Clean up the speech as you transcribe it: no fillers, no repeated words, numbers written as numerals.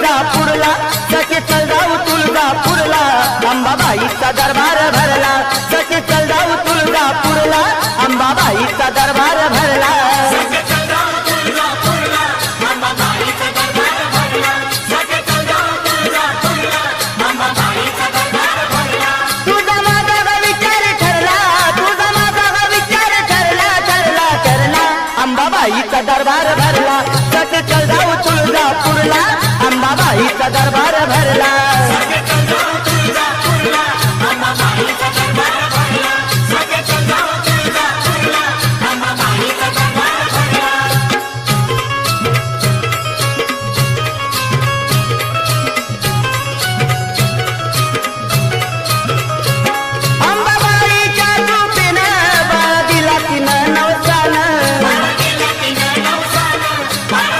तुळजापूरला, सखी चल जाऊ तुळजापूरला, अंबाबाईचा दरबार भरला, सखी चल जाऊ तुळजापूरला, अंबाबाईचा दरबार भरला। तुझा माझा विचार ठरला, तुझा माझा विचार ठरला, ठरला ठरला, अंबाबाईचा दरबार भरला, सखी चल जाऊ तुळजापूरला, अंबाबाईचा दरबार